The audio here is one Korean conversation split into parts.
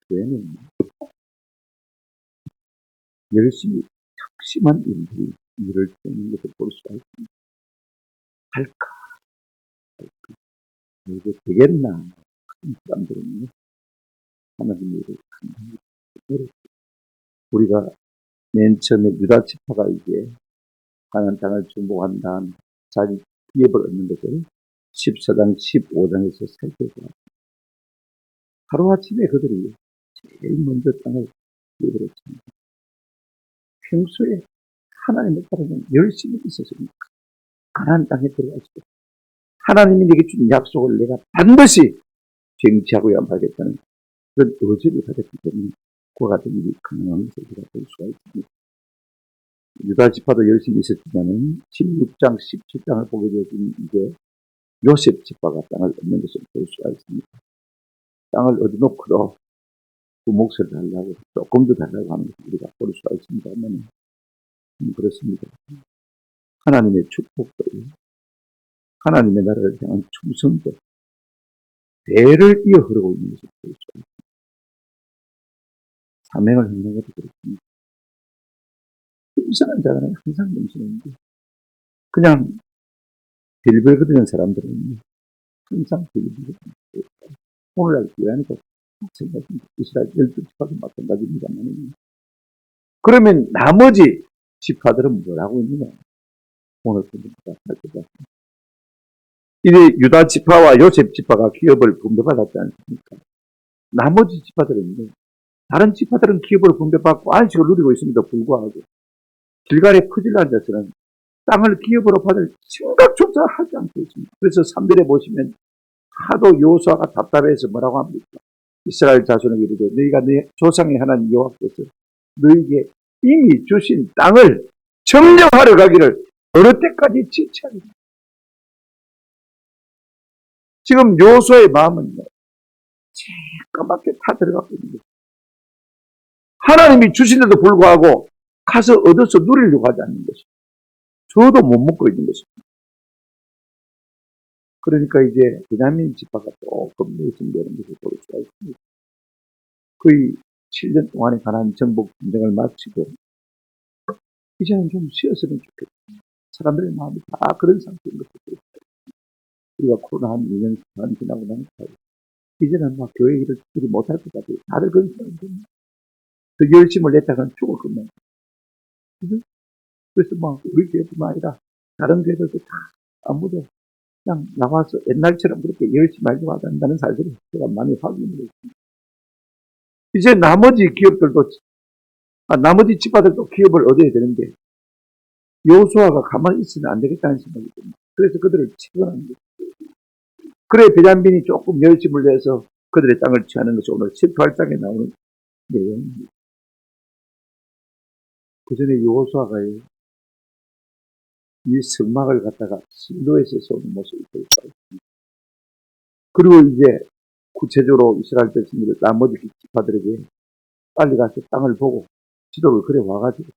교회는 열심히 특심한 일들이 일을 되는 것을 볼 수가 있습니다. 할까? 이게 되겠나? 그런 사람들은요, 하나님의 일을 감당하기 어렵습니다. 우리가 맨 처음에 유다 지파가 이제 가나안 땅을 정복한 다음 자기 기업을 얻는 것을 14장, 15장에서 살펴보았습니다. 하루아침에 그들이 제일 먼저 땅을 기업을 얻습니다. 평소에 하나님을 따르는 열심히 있었습니다. 가나안 땅에 들어가시고 하나님이 내게 준 약속을 내가 반드시 쟁취하고야 말겠다는 그런 의지를 가졌기 때문에 그와 같은 일이 가능한 것을 우리가 볼 수가 있습니다. 유다 지파도 열심히 있었지만은 16장, 17장을 보게 되면 이제 요셉 지파가 땅을 얻는 것을 볼 수가 있습니다. 땅을 얻어놓고도 그 몫을 달라고 조금 더 달라고 하는 것을 우리가 볼 수가 있습니다만 그렇습니다. 하나님의 축복도 하나님의 나라를 향한 충성도 대를 이어 흐르고 있는 것을 볼 수가 있습니다. 사명을 행하는 것도 그렇습니다. 이상한 자는 항상 넘치는데 그냥 빌빌 거리는 사람들은 항상 빌빌 거리는 오늘날 교회도 마찬가지입니다. 이스라엘 12지파도 마찬가지입니다만 그러면 나머지 지파들은 뭘 하고 있느냐? 오늘 우리가 살펴봤습니다. 이제 유다 지파와 요셉 지파가 기업을 분배받았지 않습니까? 나머지 지파들은 다른 지파들은 기업을 분배받고 안식을 누리고 있음에도 불구하고 길갈에 퍼질러 앉아서는 땅을 기업으로 받을 생각조차 하지 않고 있습니다. 그래서 3절에 보시면 하도 여호수아가 답답해서 뭐라고 합니까? 이스라엘 자손에게 이르되 너희가 네 조상의 하나님 여호와께서 너희에게 이미 주신 땅을 점령하러 가기를 어느 때까지 지체하리라. 지금 여호수아의 마음은 새까맣게 타 들어가고 있는 거죠. 하나님이 주신데도 불구하고 가서 얻어서 누리려고 하지 않는 것입니다. 저도 못 먹고 있는 것입니다. 그러니까 이제 베냐민 지파가 조금 내성되는 것을 볼 수가 있습니다. 거의 7년 동안의 가나안 정복 전쟁을 마치고 이제는 좀 쉬었으면 좋겠다. 사람들의 마음이 다 그런 상태인 것을 볼 수가 있습니다. 우리가 코로나 한 2년 반 지나고 나니까 이제는 막 교회 일을 못할 것 같아요. 다들 그런 사람들입니다. 그 열심을 냈다가는 죽을 겁니다. 그래서 막 우리 교회뿐만 아니라 다른 교회들도 다 아무도 그냥 나와서 옛날처럼 그렇게 열심히 하려고 한다는 사실을 제가 많이 확인을 했습니다. 이제 나머지 기업들도 나머지 지파들도 기업을 얻어야 되는데 여호수아가 가만히 있으면 안 되겠다는 생각이 듭니다. 그래서 그들을 채권합니다. 그래 베냐민이 조금 열심을 내서 그들의 땅을 취하는 것이 오늘 18장에 나오는 내용입니다. 그 전에 여호수아가 이 성막을 갖다가 실로에서 세우는 모습을 볼 수가 있습니다. 그리고 이제 구체적으로 이스라엘 백성들 나머지 지파들에게 빨리 가서 땅을 보고 지도를 그려 와가지고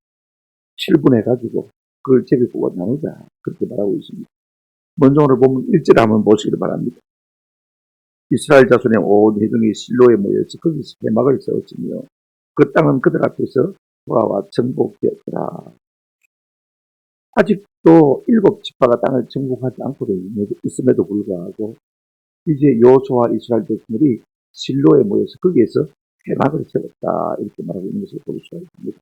7분해가지고 그걸 제비뽑아 나누자 그렇게 말하고 있습니다. 먼저 오늘 보면 1절에 한번 보시기를 바랍니다. 이스라엘 자손의 온 회중이 실로에 모여서 거기서 회막을 세웠으며 그 땅은 그들 앞에서 돌아와 정복되었더라. 아직도 7지파가 땅을 정복하지 않고 있음에도 불구하고 이제 여호수아와 이스라엘 백성들이 실로에 모여서 거기에서 회막을 세웠다 이렇게 말하고 있는 것을 볼 수가 있습니다.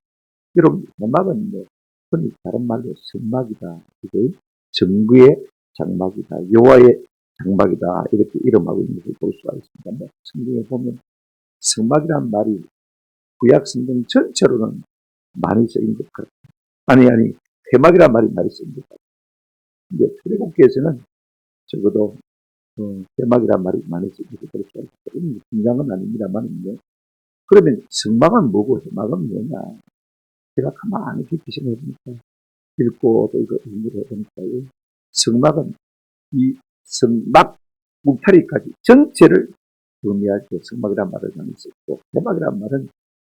여러분 회막은 흔히 다른 말로 성막이다, 정구의 장막이다, 여호와의 장막이다 이렇게 이름하고 있는 것을 볼 수가 있습니다. 성경에 보면 성막이라는 말이 구약 성경 전체로는 많이 쓰인 것 같아요. 아니 회막이라는 말이 많이 쓰인 것 같아요. 근데 출애굽기에서는 적어도 회막이라는 말이 많이 쓰인 것을 볼 수가 있어요. 중요한 건 아닙니다만요. 그러면 성막은 뭐고 회막은 뭐냐? 제가 가만히 깊이 생각해보니까 읽고 또 이거 연구를 해보니까 성막은 이 성막 울타리까지 전체를 의미할 때 성막이라는 말을 많이 썼고 회막이라는 말은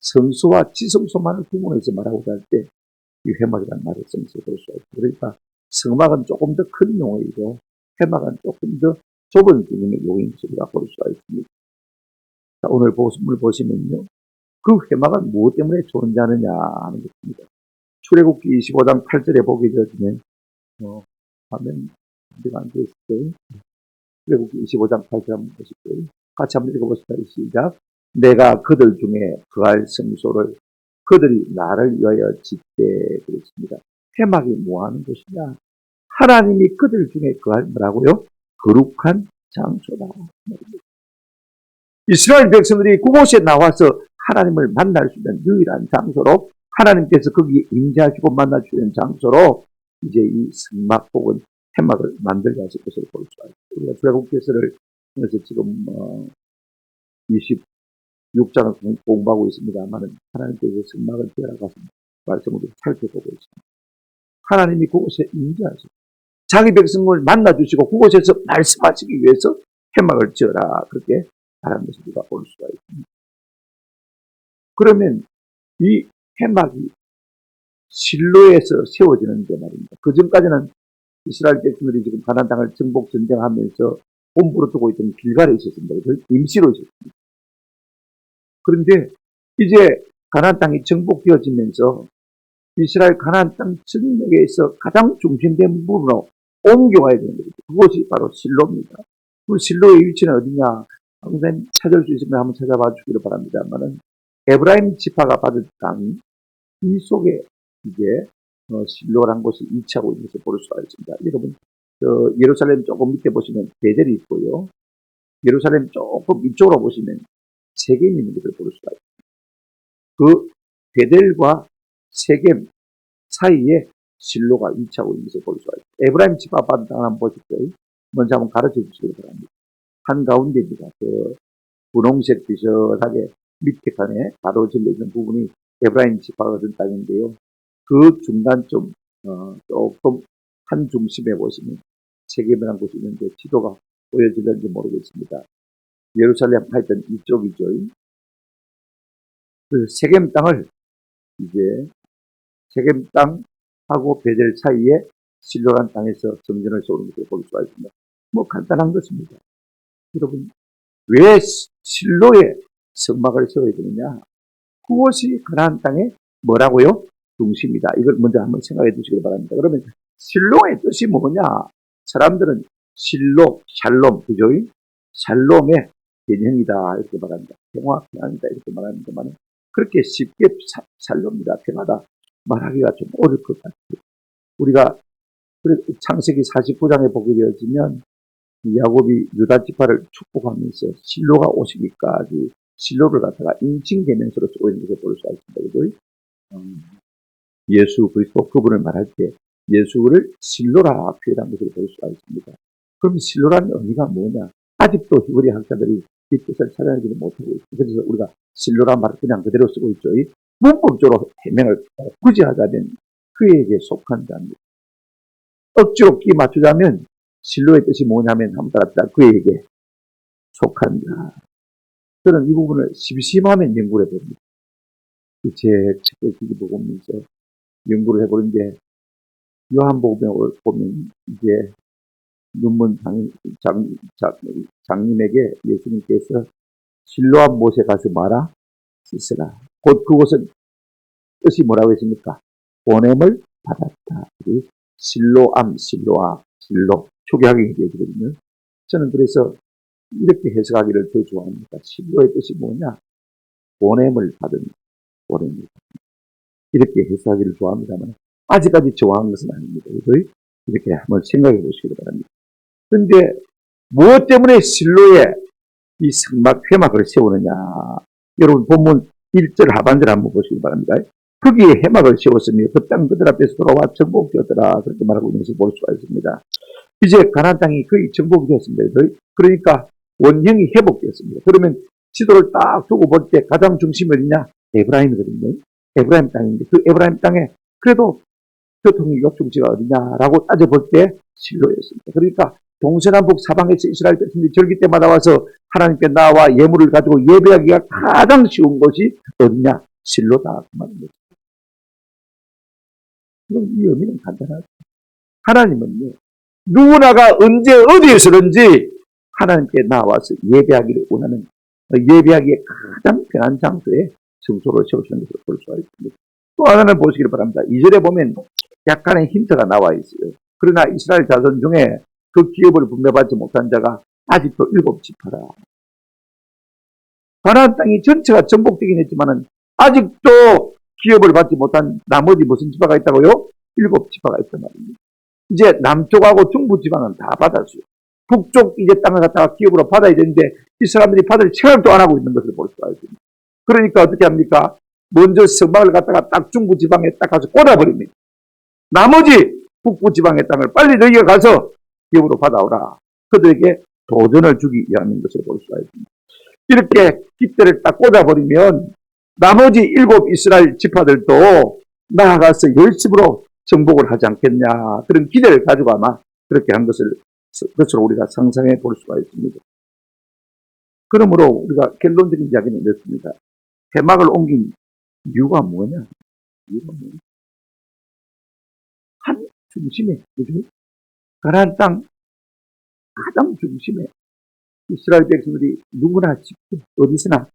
성소와 지성소만을 구분해서 말하고자 할 때 이 회막이라는 말을 써서 볼 수가 있고 그러니까 성막은 조금 더 큰 용어이고 회막은 조금 더 좁은 개념의 용어인 것을 우리가 볼 수가 있습니다. 자, 오늘 본문을 보시면요. 그 회막은 무엇 때문에 존재하느냐 하는 것입니다. 출애굽기 25장 8절에 보게 되어지면 화면 준비가 안 되어 있을 거예요. 출애굽기 25장 8절 한번 보실게요. 같이 한번 읽어보시다. 시작. 내가 그들 중에 그할 성소를 그들이 나를 위하여 짓되 그랬습니다. 회막이 뭐하는 곳이냐? 하나님이 그들 중에 그할 뭐라고요? 거룩한 장소다. 이스라엘 백성들이 그곳에 나와서 하나님을 만날 수 있는 유일한 장소로 하나님께서 거기에 임재하시고 만날 수 있는 장소로 이제 이 성막 혹은 회막을 만들게 하실 것을 볼 수 있습니다. 우리가 출애굽기서를 통해서 지금 26장을 공부하고 있습니다만 하나님께서 성막을 지으라고 하신 말씀을 살펴보고 있습니다. 하나님이 그곳에 임재하시고 자기 백성을 만나주시고 그곳에서 말씀하시기 위해서 회막을 지어라 그렇게 말하는 것을 우리가 볼 수가 있습니다. 그러면 이 회막이 실로에서 세워지는데 말입니다. 그 전까지는 이스라엘 백성들이 지금 가나안 땅을 정복 전쟁하면서 본부로 두고 있던 길갈에 있었습니다. 임시로 있었습니다. 그런데 이제 가나안 땅이 정복되어지면서 이스라엘 가나안 땅 전역에서 가장 중심된 부분으로 옮겨가야 되는 거죠. 그것이 바로 실로입니다. 그 실로의 위치는 어디냐? 항상 찾을 수 있으면 한번 찾아봐 주기를 바랍니다만은 에브라임 지파가 받은 땅이 이 속에 이제 실로라는 곳이 위치하고 있는 것을 볼 수가 있습니다. 여러분 예루살렘 조금 밑에 보시면 베델이 있고요. 예루살렘 조금 이쪽으로 보시면 세겜이 있는 것을 볼 수가 있습니다. 그 베델과 세겜 사이에 실로가 위치하고 있는 것을 볼 수가 있습니다. 에브라임 지파 받은 땅을 한번 보실까요? 먼저 한번 가르쳐 주시기 바랍니다. 한가운데입니다. 그 분홍색 비슷하게 밑에 칸에 가로질려 있는 부분이 에브라임 지파가 얻은 땅인데요. 그 중간쯤 조금 한 중심에 보시면 세겜이라는 곳이 있는데 지도가 보여지는지 모르겠습니다. 예루살렘 하여튼 이쪽이죠. 그 세겜 땅을 이제 세겜 땅하고 베델 사이에 실로란 땅에서 성전을 세우는 것을 볼 수가 있습니다. 뭐 간단한 것입니다. 여러분 왜 실로에 성막을 세워야 되느냐? 그것이 가나안 땅의 뭐라고요? 중심이다. 이걸 먼저 한번 생각해 두시기 바랍니다. 그러면 실로의 뜻이 뭐냐? 사람들은 실로, 샬롬, 그죠? 샬롬의 개념이다 이렇게 말합니다. 평화, 평안이다 이렇게 말합니다만 그렇게 쉽게 샬롬이다, 평화다 말하기가 좀 어려울 것 같아요. 우리가 창세기 49장에 보게 되어지면 야곱이 유다 지파를 축복하면서 실로가 오시기까지 실로를 갖다가 인칭되면서로 쓰고 있는 것을 볼 수가 있습니다. 그죠? 예수 그리스도 그분을 말할 때 예수를 실로라 표현한 것을 볼 수가 있습니다. 그럼 실로라는 의미가 뭐냐? 아직도 히브리 학자들이 이 뜻을 찾아내지도 못하고 있습니다. 그래서 우리가 실로란 말을 그냥 그대로 쓰고 있죠. 문법적으로 해명을 굳이 하자면 그에게 속한 자입니다. 억지로 끼 맞추자면 실로의 뜻이 뭐냐면 한번 따라합시다. 그에게 속한 자. 저는 이 부분을 심심하면 연구를 해봅니다. 제 책을 보면서 연구를 해보는데 요한복음에 보면 이제 눈먼 장님에게 예수님께서 실로암 못에 가서 말아 씻으라. 곧 그곳은 뜻이 뭐라고 했습니까? 보냄을 받았다. 실로암, 실로아, 실로 초기하게 얘기해주거든요. 저는 그래서 이렇게 해석하기를 더 좋아합니다. 실로의 뜻이 뭐냐? 보냄을 받은 보냄을 이렇게 해석하기를 좋아합니다만 아직까지 좋아하는 것은 아닙니다. 이렇게 한번 생각해 보시기 바랍니다. 그런데 무엇 때문에 실로에 이 성막 회막을 세우느냐? 여러분 본문 1절 하반절 한번 보시기 바랍니다. 거기에 회막을 세웠으며 그 땅 그들 앞에서 돌아와 정복되었더라. 그렇게 말하고 있는 것을 볼 수가 있습니다. 이제 가나안 땅이 거의 정복이 되었습니다. 그러니까 원형이 회복되었습니다. 그러면 지도를 딱 두고 볼 때 가장 중심이 어디냐? 에브라임이거든요. 에브라임 땅인데 그 에브라임 땅에 그래도 교통의 역중지가 어디냐라고 따져볼 때 실로였습니다. 그러니까 동서남북 사방에서 이스라엘 백성들이 절기 때마다 와서 하나님께 나와 예물을 가지고 예배하기가 가장 쉬운 곳이 어디냐? 실로다. 그 말입니다. 그럼 이 의미는 간단하죠. 하나님은요, 누구나가 언제 어디에서든지 하나님께 나와서 예배하기를 원하는 예배하기에 가장 편한 장소에 성소를 세우시는 것을 볼 수가 있습니다. 또 하나는 보시기를 바랍니다. 2절에 보면 약간의 힌트가 나와 있어요. 그러나 이스라엘 자손 중에 그 기업을 분배받지 못한 자가 아직도 7지파라. 가나안 땅이 전체가 정복되긴 했지만은 아직도 기업을 받지 못한 나머지 무슨 지파가 있다고요? 7지파가 있단 말입니다. 이제 남쪽하고 중부 지방은 다 받았어요. 북쪽 이제 땅을 갖다가 기업으로 받아야 되는데 이 사람들이 받을 생각도 안 하고 있는 것을 볼 수가 있습니다. 그러니까 어떻게 합니까? 먼저 성막을 갖다가 딱 중부 지방에 딱 가서 꽂아버립니다. 나머지 북부 지방의 땅을 빨리 너희가 가서 기업으로 받아오라. 그들에게 도전을 주기 위함인 것을 볼 수가 있습니다. 이렇게 깃대를 딱 꽂아버리면 나머지 7 이스라엘 지파들도 나아가서 열심으로 정복을 하지 않겠냐. 그런 기대를 가지고 아마 그렇게 한 것으로 우리가 상상해 볼 수가 있습니다. 그러므로 우리가 결론적인 이야기는 이렇습니다. 해막을 옮긴 이유가 뭐냐? 한 중심에, 그죠? 가나안 땅 가장 중심에 이스라엘 백성들이 누구나 어디서나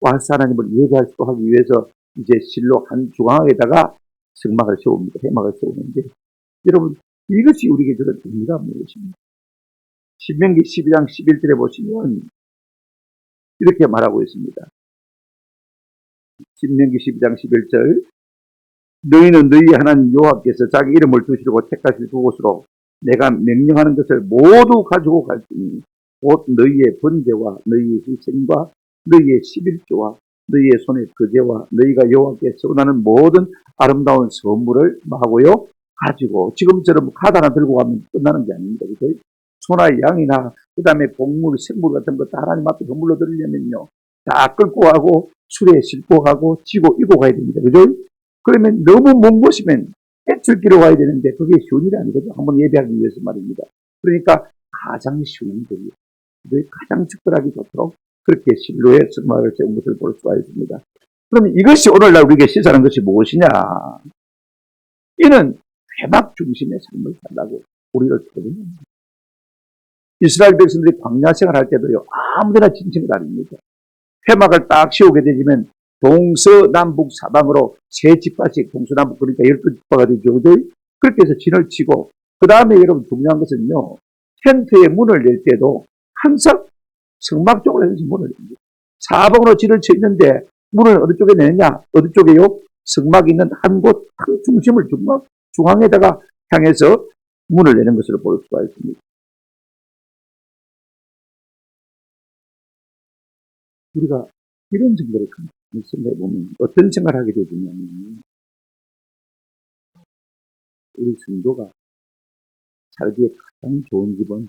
와서 하나님을 예배할 수 하기 위해서 이제 실로 한 중앙에다가 성막을 세웁니다. 해막을 세우는데 여러분 이것이 우리에게 주는 의미가 무엇입니까? 신명기 12장 11절에 보시면 이렇게 말하고 있습니다. 신명기 12장 11절 너희는 너희 하나님 여호와께서 자기 이름을 두시려고 택하실 그곳으로 내가 명령하는 것을 모두 가지고 갈지니 곧 너희의 번제와 너희의 희생과 너희의 11조와 너희의 손의 거제와 너희가 여호와께 서운하는 모든 아름다운 선물을 하고요 가지고 지금처럼 카드 하나 들고 가면 끝나는 게 아닙니다. 그죠? 소나 양이나 그 다음에 곡물, 생물 같은 거 다 하나님 앞에 선물로 드리려면요 다 끌고 가고 수레에 싣고 가고 지고 이고 가야 됩니다. 그죠? 그러면 너무 먼 곳이면 해출기로 가야 되는데 그게 쉬운 일이 아니거든요. 한번 예배하기 위해서 말입니다. 그러니까 가장 쉬운 거예요. 가장 적절하기 좋도록 그렇게 실로에 성막을 세운 것을 볼 수가 있습니다. 그러면 이것이 오늘날 우리에게 시사하는 것이 무엇이냐? 이는 회막 중심의 삶을 살라고 우리를 초대합니다. 이스라엘 백성들이 광야 생활할 때도요 아무데나 진청을 다닙니다. 회막을 딱 세우게 되면 동서남북 사방으로 세 지파씩 동서남북 그러니까 12지파가 되죠. 그렇게 해서 진을 치고 그 다음에 여러분 중요한 것은요 텐트에 문을 낼 때도 항상 성막 쪽으로 해서 문을 냅니다. 사방으로 진을 쳐 있는데 문을 어느 쪽에 내느냐? 어느 쪽에요? 성막이 있는 한 곳, 한 중심을 중앙에다가 향해서 문을 내는 것을 볼 수가 있습니다. 우리가 이런 점들을 생각해 보면 어떤 생각을 하게 되냐면 우리 성도가 살기에 가장 좋은 집은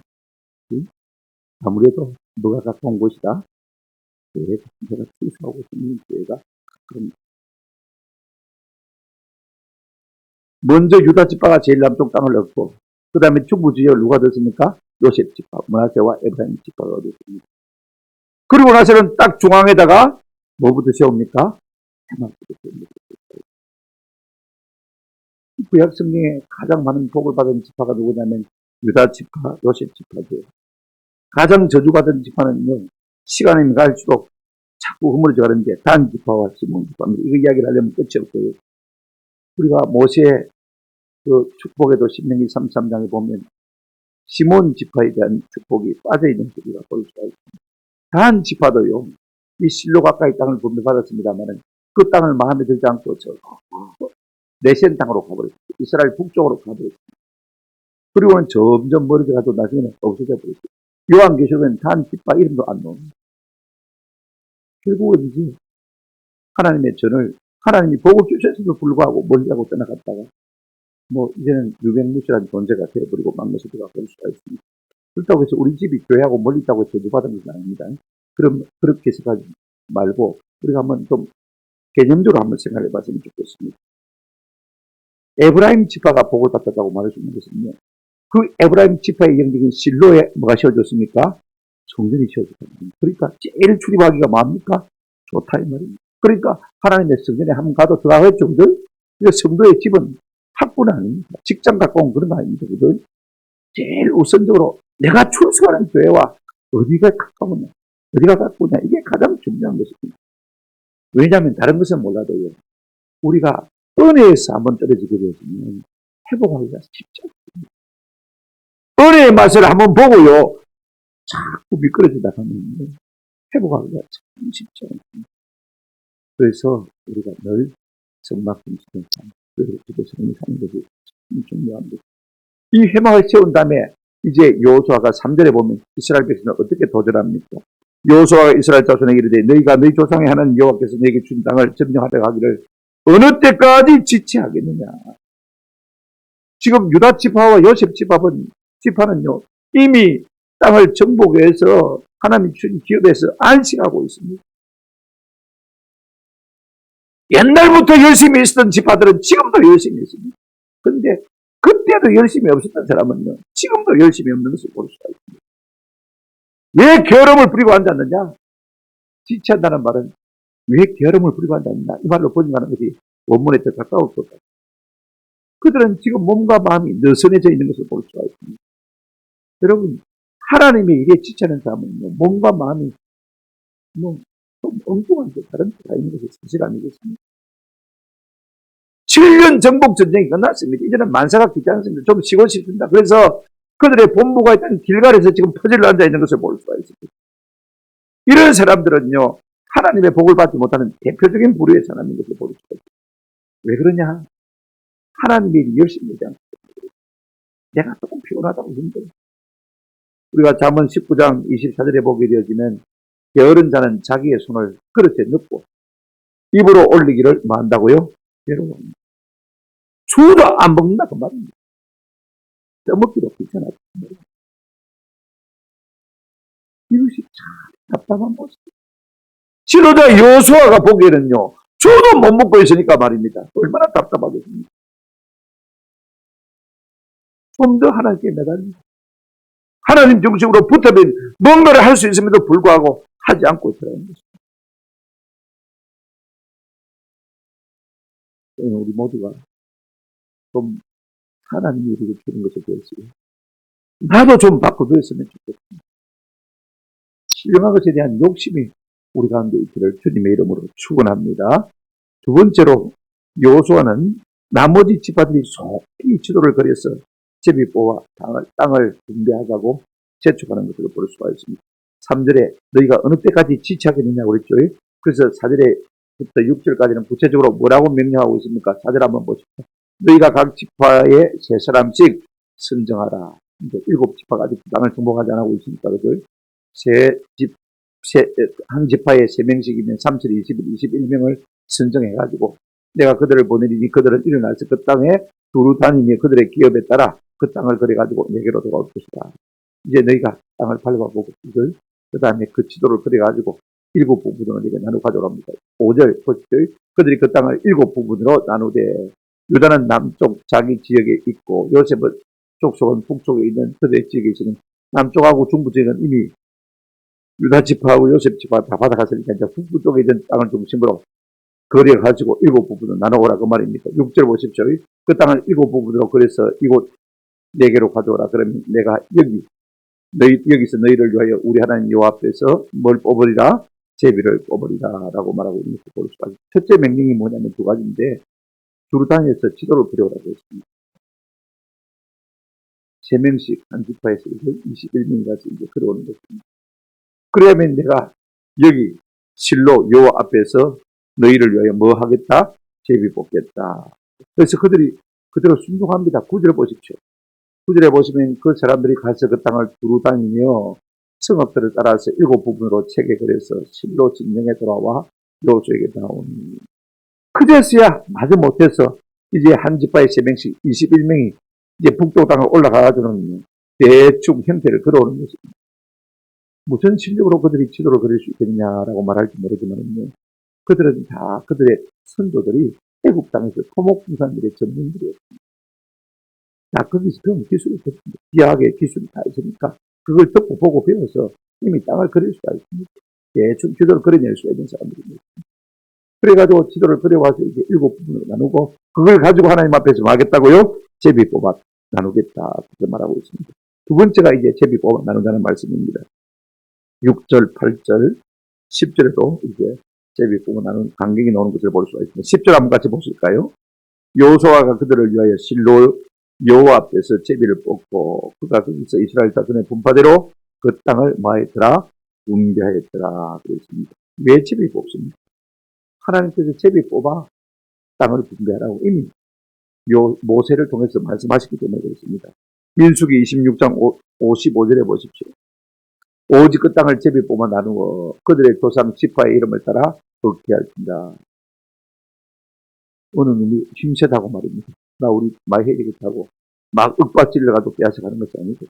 아무래도 너가 가까운 곳이다. 제가 출석하고 있는 교회가 그런 먼저 유다 지파가 제일 남쪽 땅을 얻고 그 다음에 중부 지역을 누가 얻었습니까? 요셉 지파, 므낫세와 에브라임 지파가 얻었습니다. 그리고 나서는 딱 중앙에다가 뭐부터 세웁니까? 해막부터 세웁니다. 구약 성경에 가장 많은 복을 받은 지파가 누구냐면 유다 지파, 요셉 지파죠. 가장 저주받은 지파는요, 시간이 갈수록 자꾸 허물어져 가는데 단 지파와 시몬 지파입니다. 이거 이야기를 하려면 끝이 없고요. 우리가 모세의 그 축복에도 신명기 33장에 보면 시몬 지파에 대한 축복이 빠져있는 것을 우리가 볼 수가 있습니다. 단 지파도요, 이 실로 가까이 땅을 분배받았습니다만 그 땅을 마음에 들지 않고 저 내센 땅으로 가버렸습니다. 이스라엘 북쪽으로 가버렸습니다. 그리고는 점점 멀어져 가도 나중에는 없어져 버렸습니다. 요한계시록에는 단 지파 이름도 안 나옵니다. 결국은 이제 하나님의 전을 하나님이 복을 주셨음에도 불구하고 멀리하고 떠나갔다가 이제는 유명무실한 존재가 되어버리고 만 것을 우리가 볼 수가 있습니다. 그렇다고 해서 우리 집이 교회하고 멀리 있다고 해서 저주받은 것은 아닙니다. 그렇게 생각하지 말고 우리가 한번 좀 개념적으로 한번 생각해 봤으면 좋겠습니다. 에브라임 지파가 복을 받았다고 말할 수 있는 것은요. 그 에브라임 지파의 영적인 실로에 뭐가 씌워졌습니까? 성전이 씌워졌다. 그러니까 제일 출입하기가 뭡니까? 좋다 이 말입니다. 그러니까 하나님의 성전에 한번 가도 들어가겠죠. 그들? 성도의 집은 학구는 아닙니다. 직장 가까운 그런 거 아닙니다. 그들? 제일 우선적으로 내가 출석하는 교회와 어디가 가까우냐. 어디가 갖고 있냐. 이게 가장 중요한 것입니다. 왜냐하면 다른 것은 몰라도요. 우리가 은혜에서 한번 떨어지게 되면 회복하기가 쉽지 않습니다. 은혜의 맛을 한번 보고요. 자꾸 미끄러지다 가면 회복하기가 참 쉽지 않습니다. 그래서 우리가 늘 성막금 지는 삶, 기도 성리 사는 것이 참 중요합니다. 이 회막을 세운 다음에 이제 여호수아가 3절에 보면 이스라엘 백성은 어떻게 도전합니까? 여호수아가 이스라엘 자손에게 이르되 너희가 너희 조상의 하나님 여호와께서 너희에게 준 땅을 점령하려 하기를 어느 때까지 지체하겠느냐. 지금 유다 지파와 요셉 지파는요 이미 땅을 정복해서 하나님이 준 기업에서 안식하고 있습니다. 옛날부터 열심히 있었던 지파들은 지금도 열심히 있습니다. 그런데 그때도 열심히 없었던 사람은요 지금도 열심히 없는 것을 볼 수가 있습니다. 왜 게으름을 부리고 앉았느냐? 지체한다는 말은 왜 게으름을 부리고 앉았느냐? 이 말로 번역하는 것이 원문에 더 가까울 것 같아요. 그들은 지금 몸과 마음이 느슨해져 있는 것을 볼 수가 있습니다. 여러분, 하나님의 일에 지체하는 사람은요, 몸과 마음이 좀 엉뚱한 게 다른 데가 있는 것이 사실 아니겠습니까? 7년 정복 전쟁이 끝났습니다. 이제는 만사가 깊지 않습니다. 좀 쉬고 싶습니다. 그래서 그들의 본부가 있던 길갈에서 지금 퍼즐로 앉아 있는 것을 볼 수가 있습니다. 이런 사람들은요, 하나님의 복을 받지 못하는 대표적인 부류의 사람인 것을 볼 수가 있습니다. 왜 그러냐? 하나님의 열심히 되지 않기 때문에 내가 조금 피곤하다고 힘들어. 우리가 잠언 19장 24절에 보게 되어지면 게으른 자는 자기의 손을 그릇에 넣고 입으로 올리기를 뭐 한다고요? 괴로워합니다. 주도 안 먹는다 그 말입니다. 떠먹기도 귀찮아요. 이것이 참 답답한 모습이에요. 지도자 여호수아가 보기에는요. 주도 못 먹고 있으니까 말입니다. 얼마나 답답하겠습니까? 좀 더 하나님께 매달립니다. 하나님 중심으로 붙어면 뭔가를 할 수 있음에도 불구하고 하지 않고 있더라는 것입니다. 우리 모두가 좀 하나님이 우리에게 주는 것에 대해서 나도 좀 바꿔두었으면 좋겠습니다. 신령한 것에 대한 욕심이 우리 가운데 있기를 주님의 이름으로 축원합니다. 두 번째로 여호수아는 나머지 지파들이 속히 지도를 그려서 제비 뽑아 땅을 분배하자고 재촉하는 것을 볼 수가 있습니다. 3절에 너희가 어느 때까지 지체하겠느냐고 그랬죠. 그래서 4절에부터 6절까지는 구체적으로 뭐라고 명령하고 있습니까? 4절 한번 보십시오. 너희가 각 지파에 세 사람씩 선정하라. 이제 7지파가 아직 땅을 정복하지 않고 있으니까 그죠? 한 지파에 3명씩이면 3, 7, 21명을 선정해가지고 내가 그들을 보내리니 그들은 일어나서 그 땅에 두루 다니며 그들의 기업에 따라 그 땅을 그려가지고 내게로 돌아올 것이다. 이제 너희가 땅을 밟아보고 그 다음에 그 지도를 그려가지고 7부분으로 내게 나누어 가져갑니다. 5절 보십시오. 그들이 그 땅을 7부분으로 나누되 유다는 남쪽 자기 지역에 있고 요셉은 족속은 북쪽에 있는 그들의 지역에 있으니 남쪽하고 중부 지역은 이미 유다 지파하고 요셉 지파 다 받아갔으니까 이제 북부 쪽에 있는 땅을 중심으로 그려가지고 7부분으로 나누어라 그 말입니다. 6절 보십시오. 그 땅을 7부분으로 그래서 이곳 4개로 가져오라. 그러면 내가 여기서 너희를 위하여 우리 하나님 여호와 앞에서 뭘 뽑으리라? 제비를 뽑으리라 라고 말하고 있는 것을 볼 수가 있습니다. 첫째 명령이 뭐냐면 두 가지인데 두루 다녀서 지도를 그려오라고 했습니다. 3명씩 한 지파에서 21명이 가서 이제 그려오는 것입니다. 그러면 내가 여기 실로 여호와 앞에서 너희를 위하여 뭐 하겠다? 제비 뽑겠다. 그래서 그들이 그대로 순종합니다. 9절 보십시오. 9절에 보시면 그 사람들이 가서 그 땅을 두루 다니며 성읍들을 따라서 7부분으로 체계 그래서 실로 진영에 돌아와 여호수아에게 나오니 그제서야 마저 못해서 이제 한 지파에 3명씩 21명이 이제 북쪽 땅을 올라가가지고는 대충 형태를 그려오는 것입니다. 무슨 실력으로 그들이 지도를 그릴 수 있겠냐라고 말할지 모르지만요. 그들은 다 그들의 선조들이 애국 땅에서 토목공산들의 전문들이었습니다. 다 거기서 그런 기술이 있었습니다. 기하학의 기술이 다 있으니까 그걸 듣고 보고 배워서 이미 땅을 그릴 수가 있습니다. 대충 지도를 그려낼 수 있는 사람들입니다. 그래가지고 지도를 그려와서 이제 7부분으로 나누고 그걸 가지고 하나님 앞에서 뭐 하겠다고요? 제비 뽑아 나누겠다. 그렇게 말하고 있습니다. 두 번째가 이제 제비 뽑아 나눈다는 말씀입니다. 6절, 8절, 10절에도 이제 제비 뽑아 나눈 간격이 나오는 것을 볼 수가 있습니다. 10절 한번 같이 보실까요? 여호수아가 그들을 위하여 실로 여호와 앞에서 제비를 뽑고 그가 거기서 이스라엘 자손의 분파대로 그 땅을 뭐하였더라? 분배하였더라. 그랬습니다. 왜 제비 뽑습니까? 하나님께서 제비 뽑아 땅을 분배하라고 이미 모세를 통해서 말씀하셨기 때문에 그렇습니다. 민수기 26장 55절에 보십시오. 오직 그 땅을 제비 뽑아 나누어 그들의 조상 지파의 이름을 따라 얻게 할진다. 어느 놈이 힘세다고 말입니다. 나 우리 많이 해야겠다고 막 윽박질러가지고 빼앗아가는 것이 아니고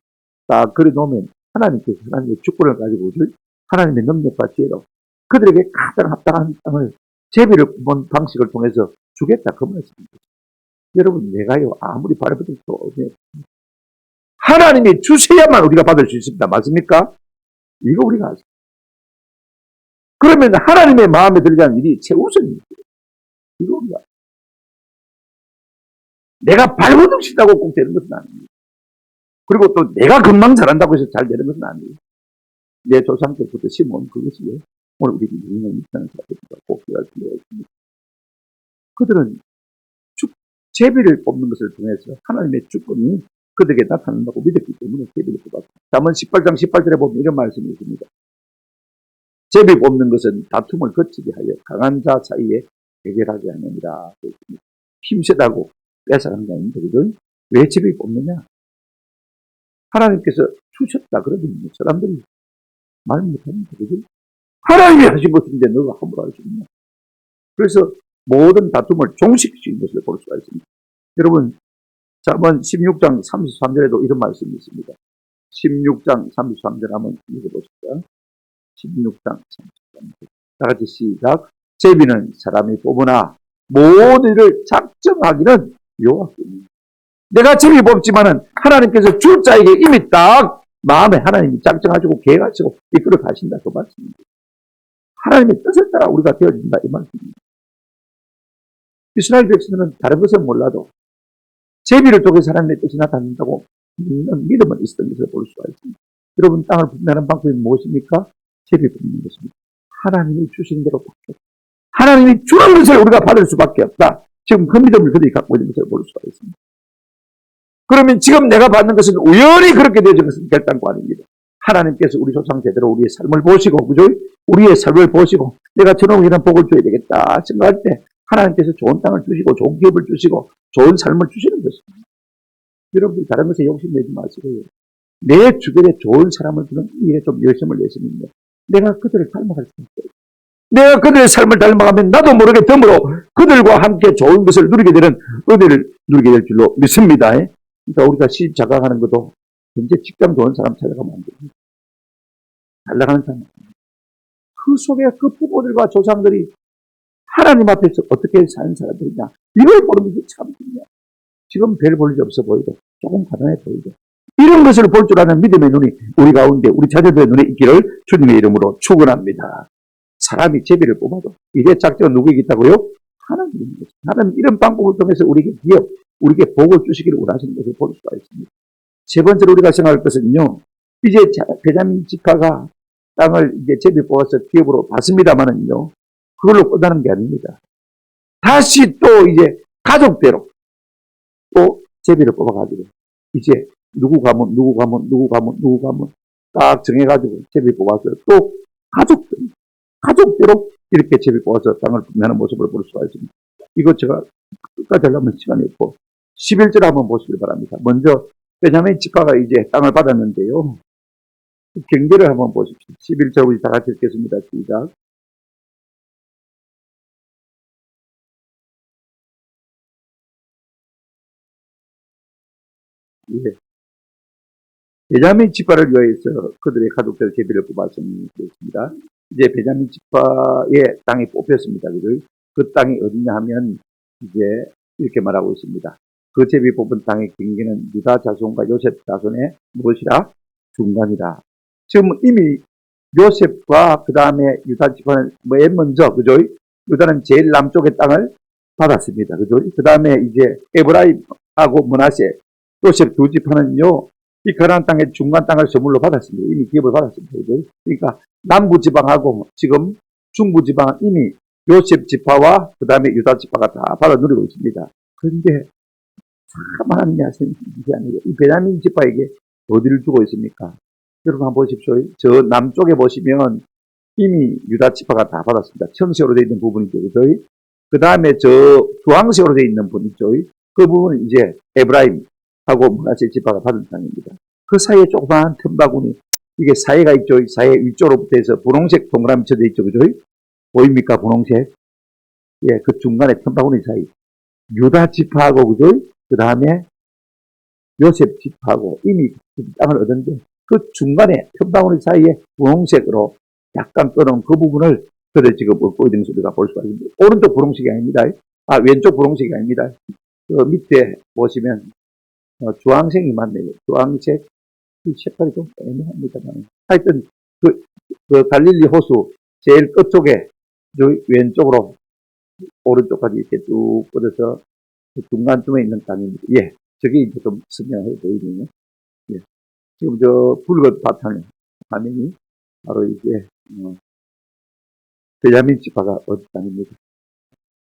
딱 그래 놓으면 하나님께서 하나님의 주권을 가지고 하나님의 능력과 지혜로 그들에게 가장 합당한 땅을 제비를 뽑은 방식을 통해서 주겠다 그 말씀입니다. 여러분 내가요 아무리 바라봐도 하나님이 주셔야만 우리가 받을 수 있습니다. 맞습니까? 이거 우리가 아죠. 그러면 하나님의 마음에 들지 않는 일이 최우선입니다. 이거 우리가 내가 발버둥치다고 꼭 되는 것은 아닙니다. 그리고 또 내가 금방 잘한다고 해서 잘 되는 것은 아니에요. 내 조상 때부터 심어온 그것이 오늘 우리 인생의 입장을 꼭 기억할 필요가 있습니다. 그들은 제비를 뽑는 것을 통해서 하나님의 주권이 그들에게 나타난다고 믿었기 때문에 제비를 뽑았습니다. 잠언 18장 18절에 보면 이런 말씀이 있습니다. 제비 뽑는 것은 다툼을 거치게 하여 강한 자 사이에 해결하게 하느니라. 힘세다고 뺏어가는 게 아닌데 왜 제비 뽑느냐? 하나님께서 주셨다 그러더니 사람들이 말 못합니다. 하나님이 하신 것인데 너가 함부로 할 수 있냐? 그래서 모든 다툼을 종식시킨 것을 볼 수가 있습니다. 여러분 잠언 16장 33절에도 이런 말씀이 있습니다. 16장 33절 한번 읽어보실까요? 16장 33절 다 같이 시작. 제비는 사람이 뽑으나 모든 일을 작정하기는 여호와께니. 내가 제비 뽑지만은 하나님께서 줄 자에게 이미 딱 마음에 하나님이 작정하시고 계획하시고 이끌어 가신다 그 말씀입니다. 하나님의 뜻에 따라 우리가 되어진다 이 말씀입니다. 이스라엘 백성들은 다른 것은 몰라도 제비를 통해서 하나님의 뜻이 나타난다고 믿는 믿음은 있었던 것을 볼 수가 있습니다. 여러분 땅을 분배하는 방법이 무엇입니까? 제비 뽑는 것입니다. 하나님이 주신 대로 받겠다. 하나님이 주는 것을 우리가 받을 수밖에 없다. 지금 그 믿음을 그들이 갖고 있는 것을 볼 수가 있습니다. 그러면 지금 내가 받는 것은 우연히 그렇게 되어진 것은 결단코 아닙니다. 하나님께서 우리 조상 제대로 우리의 삶을 보시고, 그죠? 우리의 삶을 보시고, 내가 저놈 이런 복을 줘야 되겠다 생각할 때 하나님께서 좋은 땅을 주시고, 좋은 기업을 주시고, 좋은 삶을 주시는 것입니다. 여러분이 다른 것에 욕심내지 마시고요. 내 주변에 좋은 사람을 주는 일에 좀 열심을 내시면요. 내가 그들을 닮아갈 수 있어요. 내가 그들의 삶을 닮아가면 나도 모르게 덤으로 그들과 함께 좋은 것을 누리게 되는 은혜를 누리게 될 줄로 믿습니다. 그러니까 우리가 시집 자각하는 것도 현재 직장 좋은 사람 찾아가면 안 됩니다. 잘 나가는 사람. 그 속에 그 부모들과 조상들이 하나님 앞에서 어떻게 사는 사람들이냐. 이걸 모르는 게 참 중요해요. 지금 별 볼 일 없어 보이도 조금 가난해 보이도 이런 것을 볼 줄 아는 믿음의 눈이 우리 가운데 우리 자녀들의 눈에 있기를 주님의 이름으로 축원합니다. 사람이 제비를 뽑아도 이래 작정은 누구에게 있다고요? 하나님입니다. 하나님 이런 방법을 통해서 우리에게 기업, 우리에게 복을 주시기를 원하시는 것을 볼 수가 있습니다. 세 번째로 우리가 생각할 것은요. 이제 베냐민 지파가 땅을 이제 제비 뽑아서 기업으로 받습니다만은요. 그걸로 끝나는 게 아닙니다. 다시 또 이제 가족대로 또 제비를 뽑아가지고 이제 누구 가면 딱 정해가지고 제비 뽑아서 또 가족대로 이렇게 제비 뽑아서 땅을 분배하는 모습을 볼 수가 있습니다. 이거 제가 끝까지 하려면 시간이 없고 11절 한번 보시길 바랍니다. 먼저 베냐민 지파가 이제 땅을 받았는데요. 경계를 한번 보십시오. 11절 우리 다 같이 읽겠습니다. 시작. 예. 베냐민 지파를 위하여서 그들의 가족들 제비를 뽑았습니다. 이제 베냐민 지파의 땅이 뽑혔습니다. 그 땅이 어디냐 하면 이제 이렇게 말하고 있습니다. 그 제비 뽑은 땅의 경계는 유다 자손과 요셉 자손의 무엇이라? 중간이라. 지금 이미 요셉과 그 다음에 유다 지파는 맨 먼저 그죠? 유다는 제일 남쪽의 땅을 받았습니다. 그죠? 그 다음에 이제 에브라임하고 므낫세, 요셉 두 지파는요 이 가나안 땅의 중간 땅을 선물로 받았습니다. 이미 기업을 받았습니다. 그러니까 남부 지방하고 지금 중부 지방은 이미 요셉 지파와 그 다음에 유다 지파가 다 받아 누리고 있습니다. 그런데 참 하나님이 하시는 일이 아니에요. 이 베냐민 지파에게 어디를 주고 있습니까? 여러분 한번 보십시오. 저 남쪽에 보시면 이미 유다 지파가 다 받았습니다. 청색으로 되어 있는 부분이죠. 그 다음에 저 주황색으로 되어 있는 부분 있죠. 그 부분은 이제 에브라임하고 므낫세 지파가 받은 땅입니다. 그 사이에 조그마한 틈바구니, 이게 사이가 있죠. 사이 위쪽으로부터 해서 분홍색 동그라미 쳐져 있죠. 그죠? 보입니까? 분홍색. 예, 그 중간에 틈바구니 사이. 유다 지파하고, 그죠? 그 다음에 요셉 지파하고 이미 그 땅을 얻었는데 그 중간에 틈바구니 사이에 분홍색으로 약간 끊은 그 부분을 그들 지금 얻고 있는 것을 우리가 볼 수가 있습니다. 오른쪽 분홍색이 아닙니다. 왼쪽 분홍색이 아닙니다. 그 밑에 보시면 주황색이 맞네요. 주황색 이 색깔이 좀 애매합니다. 하여튼 그 갈릴리 호수 제일 끝쪽에 왼쪽으로 오른쪽까지 이렇게 쭉 뻗어서 그 중간쯤에 있는 땅입니다. 예, 저게 이제 좀 선명해 보이네요. 예, 지금 저 붉은 바탕에 화면이 바로 이게 베냐민 지파가 얻은 땅입니다.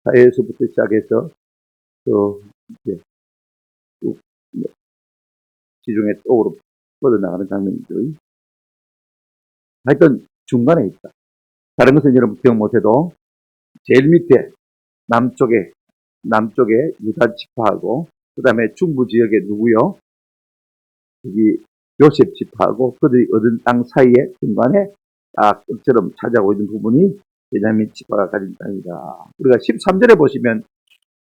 사해에서부터 시작해서 또 이제 쭉 지중해 쪽으로 뻗어나가는 장면이죠. 하여튼 중간에 있다. 다른 것은 여러분 기억 못해도 제일 밑에 남쪽에 유다 지파하고 그 다음에 중부 지역에 누구요? 여기 요셉 지파하고 그들이 얻은 땅 사이에 중간에 딱 끝처럼 차지하고 있는 부분이 베냐민 지파가 가진 땅이다. 우리가 13절에 보시면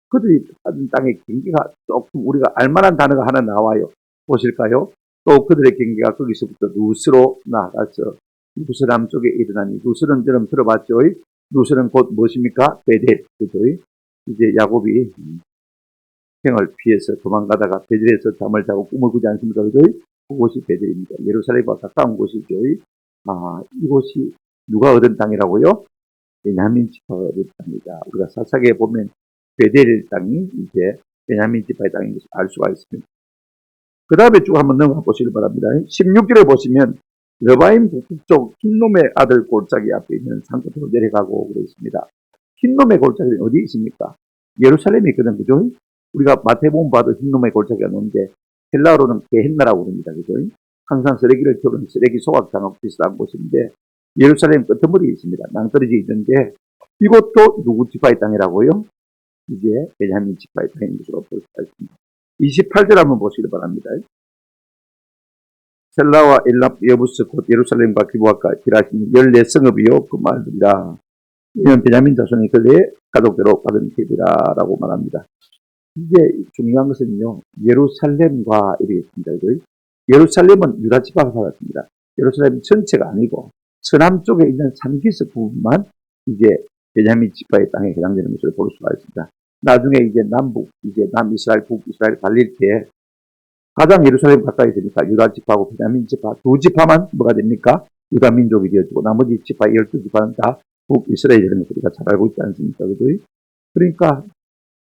그들이 받은 땅의 경계가 조금 우리가 알만한 단어가 하나 나와요. 보실까요? 또 그들의 경계가 거기서부터 누스로 나아가서 누스 남쪽에 일어나니 누스는 여러분 들어봤죠? 누스는 곧 무엇입니까? 베델. 그죠? 이제 야곱이 형을 피해서 도망가다가 베델에서 잠을 자고 꿈을 꾸지 않습니까? 그죠? 그곳이 베델입니다. 예루살렘과 가까운 곳이죠. 이곳이 누가 얻은 땅이라고요? 베냐민 지파가 얻은 땅이다. 우리가 사사기에 보면 베델의 땅이 이제 베냐민 지파의 땅인 것을 알 수가 있습니다. 그 다음에 쭉 한번 넘어가 보시길 바랍니다. 16절에 보시면 여바임 북쪽 흰놈의 아들 골짜기 앞에 있는 산 끝으로 내려가고 그러 있습니다. 흰놈의 골짜기는 어디 있습니까? 예루살렘에 있거든, 그죠? 우리가 마태복음 봐도 흰놈의 골짜기가 나오는데 헬라어로는 게헨나라고 부릅니다, 그죠? 항상 쓰레기를 태우는 쓰레기 소각장하고 비슷한 곳인데 예루살렘 끄트머리에 있습니다. 낭떠러지 있는데 이것도 누구 지파의 땅이라고요? 이제 베냐민 지파의 땅인 것으로 볼 수가 있습니다. 28절 한번 보시기 바랍니다. 셀라와 엘랍 여부스 곧 예루살렘과 기부아까 길하시니 14성읍이요 그 말들이라. 이는 베냐민 자손이 그들의 가족대로 받은 기업이라라고 말합니다. 이게 중요한 것은요. 예루살렘과 이르겠습니다. 예루살렘은 유다 지파가 받았습니다. 예루살렘 전체가 아니고 서남쪽에 있는 산기슭 부분만 이제 베냐민 지파의 땅에 해당되는 것을 볼 수가 있습니다. 나중에 이제 남북, 이제 남이스라엘, 북이스라엘 갈릴 때 가장 예루살렘 가까이 되니까 유다 지파하고 베냐민 지파 두 지파만 뭐가 됩니까? 유다 민족이 되어지고 나머지 지파 12지파는 다 북이스라엘이라는 것을 우리가 잘 알고 있지 않습니까? 그러니까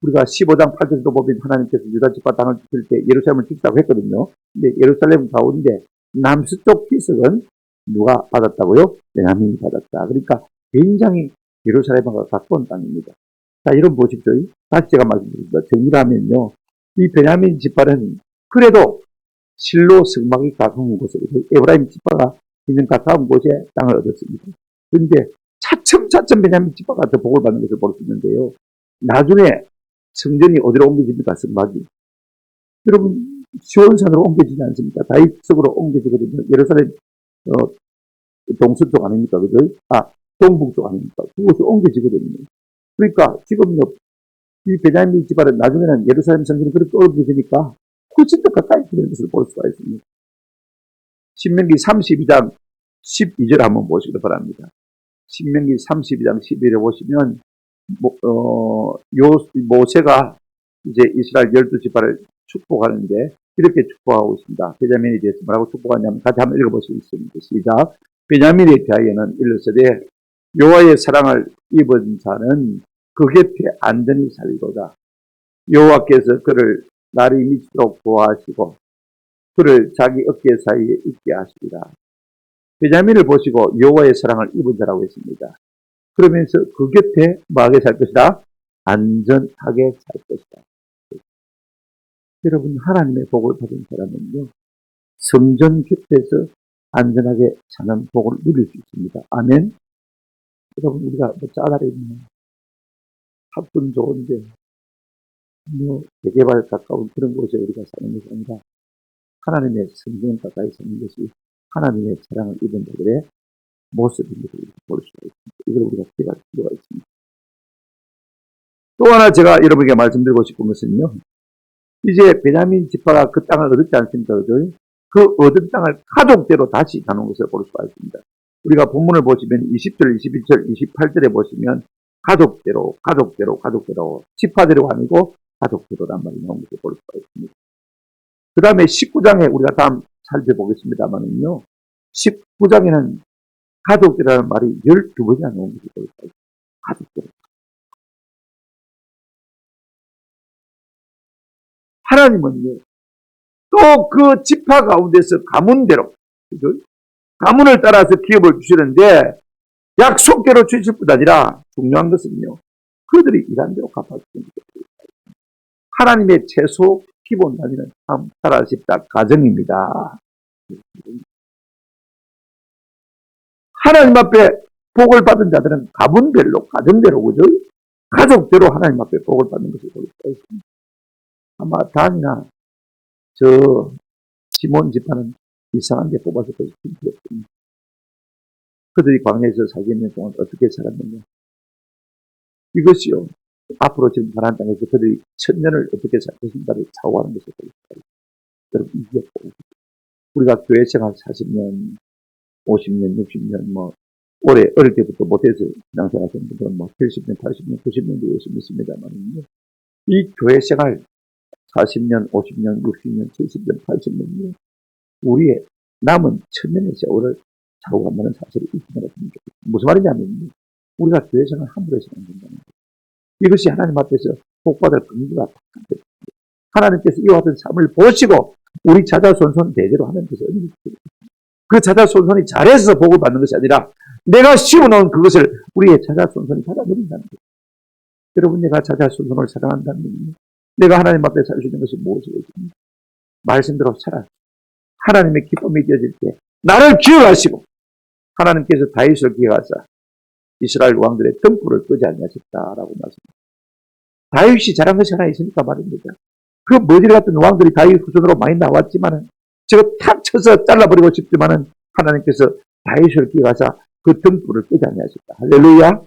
우리가 15장 8절도 보면 하나님께서 유다 지파 땅을 주실 때 예루살렘을 주시다고 했거든요. 근데 예루살렘 가운데 남서쪽 기슭은 누가 받았다고요? 베냐민이 받았다. 그러니까 굉장히 예루살렘과 가까운 땅입니다. 자, 여러분 보십시오. 다시 제가 말씀드립니다. 정리하면요. 이 베냐민 지파는 그래도 실로 성막이 가까운 곳에 에브라임 지파가 있는 가까운 곳에 땅을 얻었습니다. 그런데 차츰 베냐민 지파가 더 복을 받는 것을 볼 수 있는데요. 나중에 성전이 어디로 옮겨집니까? 성막이. 여러분 시온산으로 옮겨지지 않습니까? 다윗성으로 옮겨지거든요. 예루살렘 동서쪽 아닙니까? 그죠? 동북쪽 아닙니까? 그곳이 옮겨지거든요. 그러니까 지금요, 이 베냐민 지파는 나중에는 예루살렘 성전이 그렇게 옮겨지니까 훨씬 더 가까이 되는 것을 볼 수가 있습니다. 신명기 32장 12절 한번 보시기 바랍니다. 신명기 32장 12절에 보시면 모세가 이제 이스라엘 12지파를 축복하는데 이렇게 축복하고 있습니다. 베냐민에 대해서 뭐라고 축복하냐면 같이 한번 읽어보시겠습니다. 시작. 베냐민에 대하여는 일러서되 여호와의 사랑을 입은 자는 그 곁에 안전히 살리로다. 여호와께서 그를 날이 미치도록 도와하시고 그를 자기 어깨 사이에 있게 하시리라. 베냐민을 보시고 여호와의 사랑을 입은 자라고 했습니다. 그러면서 그 곁에 뭐하게 살 것이다? 안전하게 살 것이다. 여러분, 하나님의 복을 받은 사람은요, 성전 곁에서 안전하게 사는 복을 누릴 수 있습니다. 아멘. 여러분, 우리가 뭐 짜다리 있는 학군 좋은데 뭐 대개발 가까운 그런 곳에 우리가 사는 것이 아니라 하나님의 성전 가까이 사는 것이 하나님의 사랑을 입은 자들의 모습인 것을 볼 수가 있습니다. 이걸 우리가 기억할 필요가 있습니다. 또 하나 제가 여러분에게 말씀드리고 싶은 것은요, 이제 베냐민 지파가 그 땅을 얻었지 않습니까? 그 얻은 땅을 가족대로 다시 나눈 것을 볼 수가 있습니다. 우리가 본문을 보시면 20절, 21절, 28절에 보시면 가족대로 지파대로가 아니고 가족대로란 말이 나온 것을 볼 수가 있습니다. 그 다음에 19장에 우리가 다음 살펴보겠습니다만은요, 19장에는 가족대로라는 말이 12번이나 나온 것을 볼 수가 있습니다. 가족대로. 하나님은요, 또 그 지파 가운데서 가문대로, 그죠? 가문을 따라서 기업을 주시는데 약속대로 주실 뿐 아니라 중요한 것은요, 그들이 일한 대로 갚아주는 것입니다. 하나님의 최소 기본 단위는 참 살아쉽다 가정입니다. 하나님 앞에 복을 받은 자들은 가문별로, 가정대로, 그죠? 가족대로 하나님 앞에 복을 받는 것을 볼 수가 있습니다. 아마 단이나 저 시몬 지파는 이상한 데 뽑아서 그것이 힘들었습니다. 그들이 광야에서 40년 동안 어떻게 살았느냐. 이것이요, 앞으로 지금 가나안 땅에서 그들이 1000년을 어떻게 살 것인가를 사고하는 것을 보겠습니다. 여러분, 이게 우리가 교회 생활 40년, 50년, 60년, 올해 어릴 때부터 못해서 신앙생활 하시는 분들은 70년, 80년, 90년도 열심히 있습니다만, 이 교회 생활 40년, 50년, 60년, 70년, 80년, 우리의 남은 1000년의 세월을 사고 간다는 사실이 있기만 했습니다. 무슨 말이냐면, 우리가 교회 생활 함부로 해서는 안 된다는 거예요. 이것이 하나님 앞에서 복받을 근거가 같습니다. 하나님께서 이와 같은 삶을 보시고 우리 자자손손 대대로 하나님께서 은혜를 주십니다. 그 자자손손이 잘해서 복을 받는 것이 아니라 내가 씌워놓은 그것을 우리의 자자손손이 받아들인다는 거예요. 여러분, 내가 자자손손을 사랑한다는 의미는 내가 하나님 앞에 살 수 있는 것이 무엇이겠습니까? 말씀대로 살아. 하나님의 기쁨이 되어질 때 나를 기억하시고, 하나님께서 다윗을 기억하사 이스라엘 왕들의 등불을 끄지 아니하셨다라고 말씀합니다. 다윗이 잘한 것이 하나 있으니까 말입니다. 그 머지리 같은 왕들이 다윗 후손으로 많이 나왔지만은 저거 탁 쳐서 잘라버리고 싶지만은 하나님께서 다윗을 기억하사 그 등불을 끄지 아니하셨다. 할렐루야.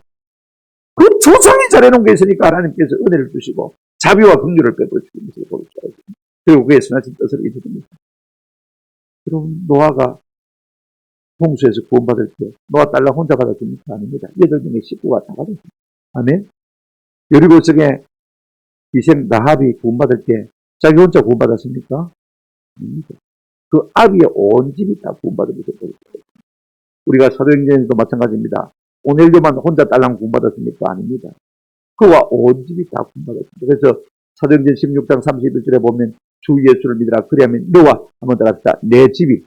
그 조상이 잘해놓은 게 있으니까 하나님께서 은혜를 주시고 자비와 긍휼을 베풀어주는 것을 볼 수가 있습니다. 그리고 그의 선하신 뜻을 이루십니다. 여러분, 노아가 홍수에서 구원받을 때 노아 딸랑 혼자 받았습니까? 아닙니다. 8명의 식구가 다 받았습니다. 아멘. 여리고성에 이셈 라합이 구원받을 때 자기 혼자 구원받았습니까? 아닙니다. 그 아비의 온 집이 다 구원받은 것을 볼 수가 있습니다. 우리가 사도행전에도 마찬가지입니다. 오넬료만 혼자 딸랑 구원받았습니까? 아닙니다. 그와 온 집이 다 구원받았습니다. 그래서 사도행전 16장 31절에 보면 주 예수를 믿으라. 그리하면 너와 한번 따라합시다. 내 집이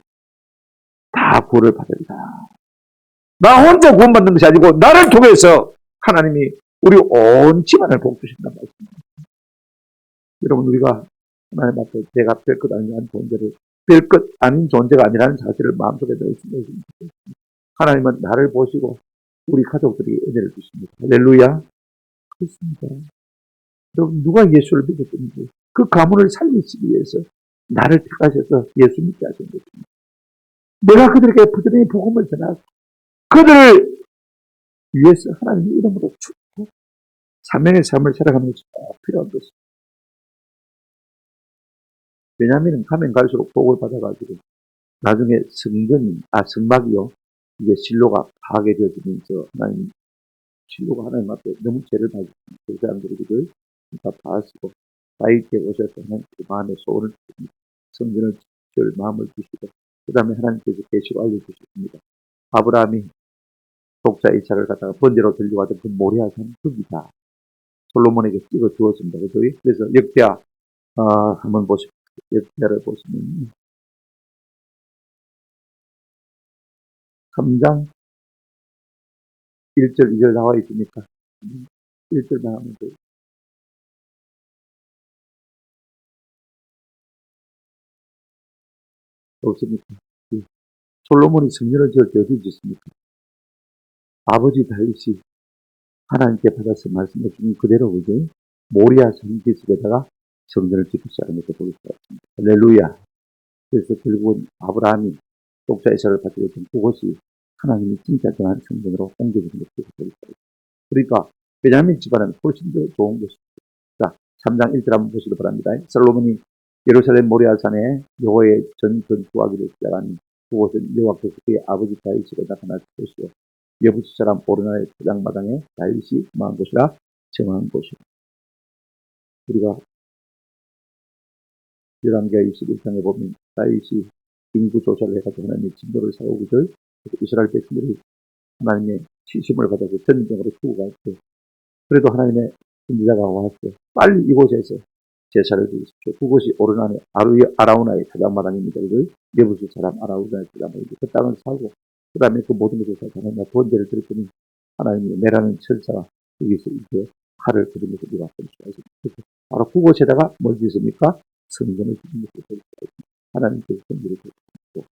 다 구원을 받으리라. 나 혼자 구원받는 것이 아니고 나를 통해서 하나님이 우리 온 집안을 복주신다는 말씀입니다. 여러분, 우리가 하나님 앞에 내가 별 것 아니라는 존재를, 별 것 아닌 존재가 아니라는 사실을 마음속에 넣으시면 좋겠습니다. 하나님은 나를 보시고 우리 가족들이 은혜를 주십니다. 할렐루야. 그렇습니다. 여러분, 누가 예수를 믿었든지 그 가문을 살리시기 위해서 나를 택하셔서 예수 믿게 하신 것입니다. 내가 그들에게 부지런히 복음을 전하고 그들을 위해서 하나님의 이름으로 축복, 사명의 삶을 살아가는 것이 꼭 필요한 것입니다. 왜냐하면 가면 갈수록 복을 받아가지고 나중에 성막이요, 이게 실로가 파괴되어지면서 실로가 하나님 앞에 너무 죄를 받은 그 사람들이 다 파하시고 다윗께 오셔서 그 마음의 소원을 주십니다. 성전을 지을 마음을 주시고 그 다음에 하나님께서 계시고 알려주셨습니다. 아브라함이 독자 이삭을 갖다가 번제로 들려가던 그 모리아산 거기다 솔로몬에게 찍어 주었습니다. 그래서 역대하 한번 보십시오. 역대하를 보시면 3장 1절, 2절 나와 있으니까 1절만 하면 돼요. 없습니까? 솔로몬이 성전을 지을 때 어디 짓습니까? 아버지 다윗이 하나님께 받아서 말씀해 준 그대로 그죠? 모리아 산기슭에다가 성전을 짓기 시작한 것을 볼 수가 있습니다. 할렐루야. 그래서 결국은 아브라함이 독자 이삭을 가지고 있던 그것이 하나님이 진짜 정한 성전으로 옮겨지는 것을 볼 수가 있습니다. 그러니까 베냐민 집안은 훨씬 더 좋은 것입니다. 자, 3장 1절 한번 보시기 바랍니다. 솔로몬이 예루살렘 모리아산에 여호와의 전투하기를 시작하니 그곳은 여호와께서 그의 아버지 다윗에게 나타날 것이요 여부스 사람 오르나의 토장마당에 다윗이 망한 곳이라 정한 곳이라. 우리가 열왕기하 21장에 보면 다윗이 인구 조사를 해가지고 하나님의 진노를 사오기를 이스라엘 백성들이 하나님의 시심을 받아서 전쟁으로 죽어갈 때 그래도 하나님의 선지자가 와서 빨리 이곳에서 제사를 드리십시오. 그곳이 오르나의 아라우나의 토장마당입니다. 이걸 여부스 사람 아라우나의 토장마당입니다. 그 땅을 사고 그 다음에 그 모든 것을 다 하나님과 번제를 드렸더니 하나님이 내라는 천사가 여기서 이제 칼을 들으면서 우리가 볼 수가 있습니다. 바로 그곳에다가 뭘 짓습니까? 성전을 짓는 것을 볼 수가 있습니다. 하나님께서 성전을 짓고.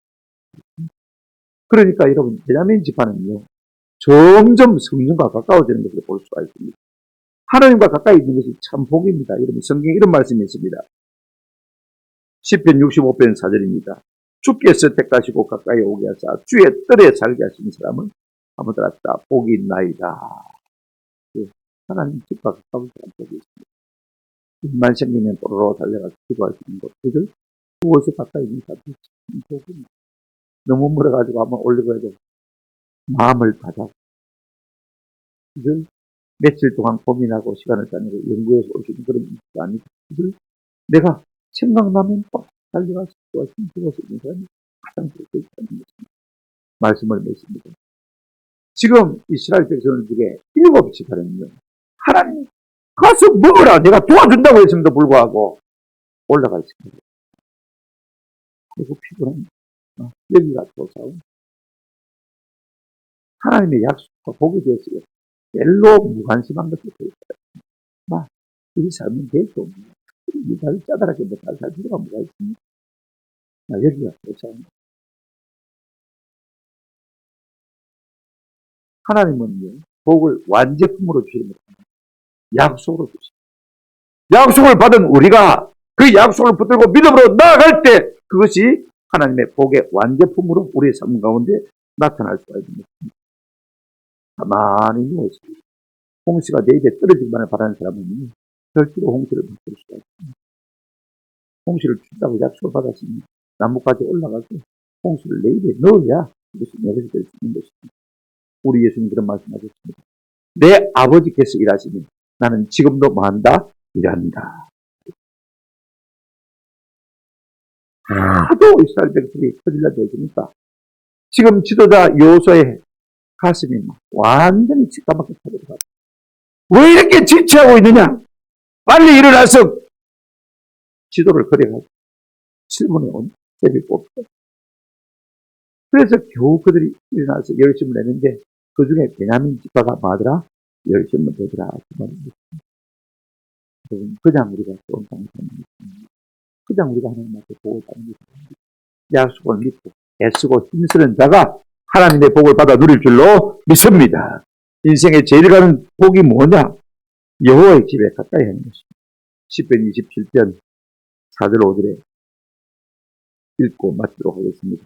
그러니까 여러분 베냐민 지파는요 점점 성전과 가까워지는 것을 볼 수가 있습니다. 하나님과 가까이 있는 것이 참 복입니다. 여러분 성경에 이런 말씀이 있습니다. 시편 65편 4절입니다. 주께서 택하시고 가까이 오게 하사 주의 뜰에 살게 하신 사람은 한번 따랐다 복이 있나이다. 하나님 집과 가까운 사람 복이 있습니다. 일만 생기면 또로로 달려가서 기도할 수 있는 것, 그것에 가까이 있는 사람이 참 복입니다. 너무 멀어가지고 한번 올리고 해도 마음을 받아. 이걸 며칠 동안 고민하고 시간을 짜내고 연구해서 올 수 있는 그런 일이 아니고 이걸 내가 생각나면 또 달려가서 기도할 수 있는 그것을 있는 사람이 가장 그렇게 있다는 것입니다. 말씀을 맺습니다. 지금 이스라엘 백성들 중에 7지파는요. 하나님 가서 먹으라 내가 도와준다고 했음에도 불구하고 올라가 있습니다. 그리고 피곤합니다. 여기가 또 싸움. 하나님의 약속과 복이 되었어요. 별로 무관심한 것을 보였어요. 이 삶은 되죠. 이사를 짜다랗게 못할 살 필요가 뭐가 있습니까? 여기가 또 싸움. 하나님은요, 복을 완제품으로 주시는 것입니다. 약속으로 주십니다. 약속을 받은 우리가 그 약속을 붙들고 믿음으로 나아갈 때 그것이 하나님의 복의 완제품으로 우리의 삶 가운데 나타날 수가 있는 것입니다. 가만히 누워있습니다. 홍시가 내 입에 떨어지기만을 바라는 사람은 절대로 홍시를 못 줄 수가 있습니다. 홍시를 준다고 약속을 받았으니 나무까지 올라가서 홍시를 내 입에 넣어야 그것이 내 것이 될 수 있는 것입니다. 우리 예수님 그런 말씀하셨습니다. 내 아버지께서 일하시니 나는 지금도 뭐한다? 일한다. 하도 이스라엘 백성이 터질라 되었으니까 지금 지도자 여호수아의 가슴이 완전히 직감하게 터져가. 왜 이렇게 지체하고 있느냐? 빨리 일어나서 지도를 걸어가지고 7분에 온 제비 뽑다. 그래서 겨우 그들이 일어나서 열심을 내는데 그 중에 베냐민 지파가 뭐하더라? 열심을 내더라. 그냥 우리가 좋은 땅을 사는 것입니다. 그냥 우리가 하나님 앞에 복을 받는 것입니다. 약속을 믿고 애쓰고 힘쓰는 자가 하나님의 복을 받아 누릴 줄로 믿습니다. 인생의 제일 가는 복이 뭐냐? 여호와의 집에 가까이 하는 것입니다. 시편 27편 4절 5절에 읽고 마치도록 하겠습니다.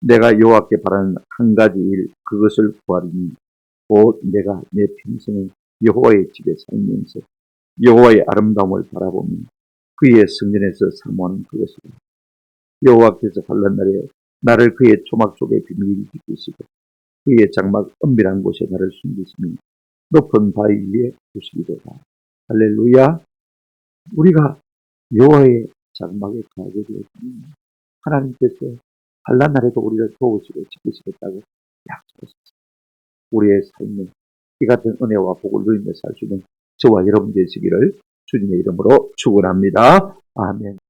내가 여호와께 바라는 한 가지 일 그것을 구하리니 곧 내가 내 평생에 여호와의 집에 살면서 여호와의 아름다움을 바라보며 그의 성전에서 사모하는 그것이다. 여호와께서 환난 날에 나를 그의 초막 속에 비밀히 지키시고 그의 장막 은밀한 곳에 나를 숨기시니 높은 바위 위에 두시기도다. 할렐루야. 우리가 여호와의 장막에 가게 되었습니다. 하나님께서 환난 날에도 우리를 도우시고 지키시겠다고 약속하셨습니다. 우리의 삶에 이 같은 은혜와 복을 누리며 살 수 있는 저와 여러분 되시기를 주님의 이름으로 축원합니다. 아멘.